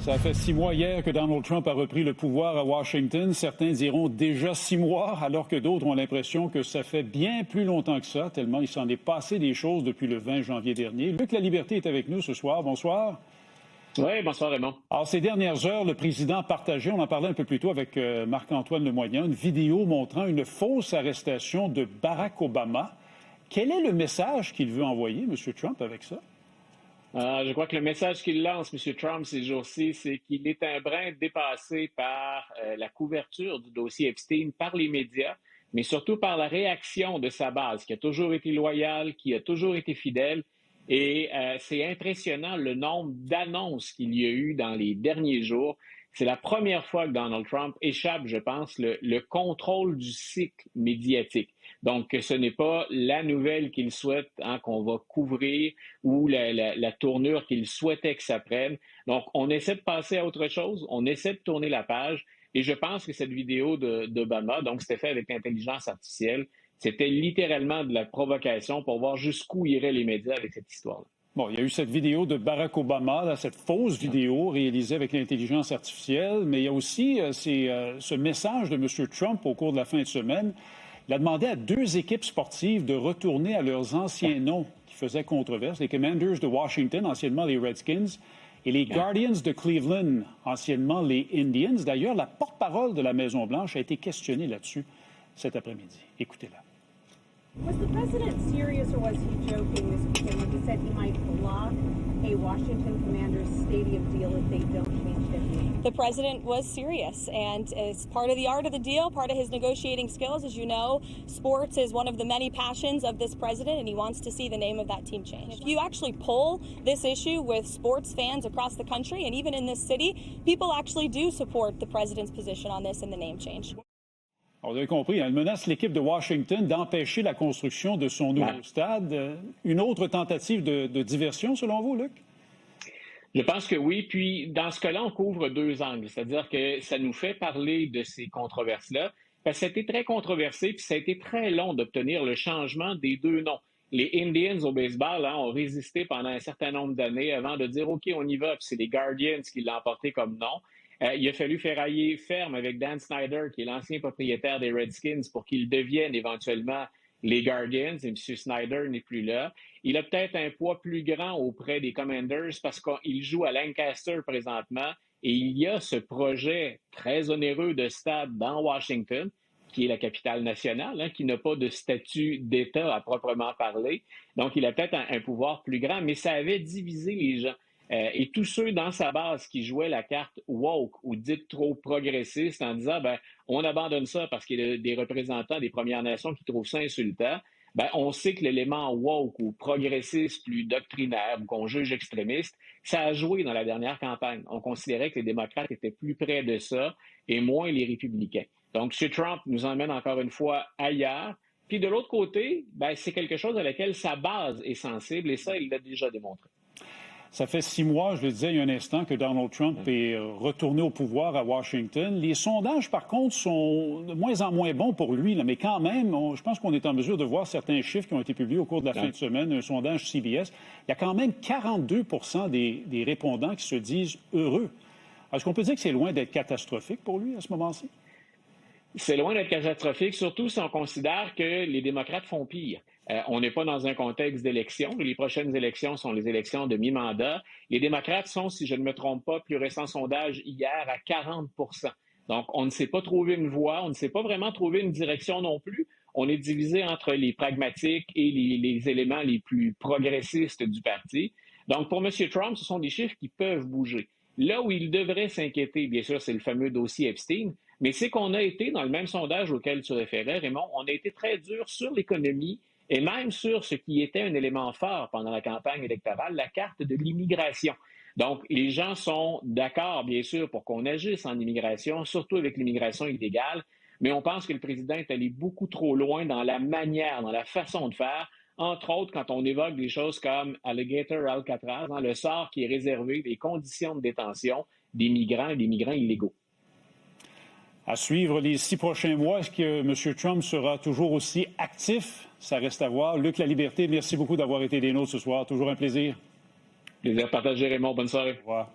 Ça fait 6 mois hier que Donald Trump a repris le pouvoir à Washington. Certains diront déjà 6 mois, alors que d'autres ont l'impression que ça fait bien plus longtemps que ça, tellement il s'en est passé des choses depuis le 20 janvier dernier. Luc Laliberté est avec nous ce soir. Bonsoir. Oui, bonsoir Raymond. Alors, ces dernières heures, le président a partagé, on en parlait un peu plus tôt avec Marc-Antoine Lemoignan, une vidéo montrant une fausse arrestation de Barack Obama. Quel est le message qu'il veut envoyer, M. Trump, avec ça? Je crois que le message qu'il lance, M. Trump, ces jours-ci, c'est qu'il est un brin dépassé par la couverture du dossier Epstein par les médias, mais surtout par la réaction de sa base, qui a toujours été loyale, qui a toujours été fidèle. Et c'est impressionnant le nombre d'annonces qu'il y a eu dans les derniers jours. C'est la première fois que Donald Trump échappe, je pense, le contrôle du cycle médiatique. Donc, ce n'est pas la nouvelle qu'il souhaite qu'on va couvrir ou la tournure qu'il souhaitait que ça prenne. Donc, on essaie de passer à autre chose, on essaie de tourner la page. Et je pense que cette vidéo d'Obama, donc c'était fait avec l'intelligence artificielle, c'était littéralement de la provocation pour voir jusqu'où iraient les médias avec cette histoire-là. Bon, il y a eu cette vidéo de Barack Obama, là, cette fausse vidéo réalisée avec l'intelligence artificielle, mais il y a aussi ce message de M. Trump au cours de la fin de semaine. Il a demandé à 2 équipes sportives de retourner à leurs anciens noms qui faisaient controverse, les Commanders de Washington, anciennement les Redskins, et les Guardians de Cleveland, anciennement les Indians. D'ailleurs, la porte-parole de la Maison-Blanche a été questionnée là-dessus cet après-midi. Écoutez-la. Was the president serious or was he joking this weekend when he said he might block a Washington Commanders stadium deal if they don't change their name? The president was serious, and it's part of the art of the deal, part of his negotiating skills. As you know, sports is one of the many passions of this president, and he wants to see the name of that team changed. If you actually poll this issue with sports fans across the country, and even in this city, people actually do support the president's position on this and the name change. Alors, vous avez compris, elle menace l'équipe de Washington d'empêcher la construction de son nouveau stade. Une autre tentative de diversion, selon vous, Luc? Je pense que oui. Puis, dans ce cas-là, on couvre 2 angles. C'est-à-dire que ça nous fait parler de ces controverses-là. Parce que ça a été très controversé, puis ça a été très long d'obtenir le changement des 2 noms. Les Indians au baseball ont résisté pendant un certain nombre d'années avant de dire « OK, on y va », puis c'est les Guardians qui l'ont emporté comme nom. Il a fallu ferrailler ferme avec Dan Snyder, qui est l'ancien propriétaire des Redskins, pour qu'ils deviennent éventuellement les Guardians, et M. Snyder n'est plus là. Il a peut-être un poids plus grand auprès des Commanders parce qu'il joue à Lancaster présentement, et il y a ce projet très onéreux de stade dans Washington, qui est la capitale nationale, qui n'a pas de statut d'État à proprement parler. Donc, il a peut-être un pouvoir plus grand, mais ça avait divisé les gens. Et tous ceux dans sa base qui jouaient la carte woke ou dite trop progressiste en disant on abandonne ça parce qu'il y a des représentants des Premières Nations qui trouvent ça insultant, on sait que l'élément woke ou progressiste plus doctrinaire ou qu'on juge extrémiste, ça a joué dans la dernière campagne. On considérait que les démocrates étaient plus près de ça et moins les républicains. Donc, M. Trump nous emmène encore une fois ailleurs. Puis de l'autre côté, c'est quelque chose à laquelle sa base est sensible et ça, il l'a déjà démontré. Ça fait 6 mois, je le disais il y a un instant, que Donald Trump est retourné au pouvoir à Washington. Les sondages, par contre, sont de moins en moins bons pour lui, là, mais quand même, je pense qu'on est en mesure de voir certains chiffres qui ont été publiés au cours de la fin de semaine, un sondage CBS. Il y a quand même 42 des répondants qui se disent heureux. Est-ce qu'on peut dire que c'est loin d'être catastrophique pour lui à ce moment-ci? C'est loin d'être catastrophique, surtout si on considère que les démocrates font pire. On n'est pas dans un contexte d'élection. Les prochaines élections sont les élections de mi-mandat. Les démocrates sont, si je ne me trompe pas, plus récent sondage hier, à 40 %. Donc, on ne s'est pas trouvé une voie, on ne s'est pas vraiment trouvé une direction non plus. On est divisé entre les pragmatiques et les éléments les plus progressistes du parti. Donc, pour M. Trump, ce sont des chiffres qui peuvent bouger. Là où il devrait s'inquiéter, bien sûr, c'est le fameux dossier Epstein, mais c'est qu'on a été, dans le même sondage auquel tu référais, Raymond, on a été très dur sur l'économie et même sur ce qui était un élément fort pendant la campagne électorale, la carte de l'immigration. Donc, les gens sont d'accord, bien sûr, pour qu'on agisse en immigration, surtout avec l'immigration illégale, mais on pense que le président est allé beaucoup trop loin dans la manière, dans la façon de faire, entre autres quand on évoque des choses comme Alligator Alcatraz, le sort qui est réservé des conditions de détention des migrants et des migrants illégaux. À suivre les 6 prochains mois, est-ce que M. Trump sera toujours aussi actif? Ça reste à voir. Luc Laliberté, merci beaucoup d'avoir été des nôtres ce soir. Toujours un plaisir. Plaisir partagé, Raymond. Bonne soirée. Au revoir.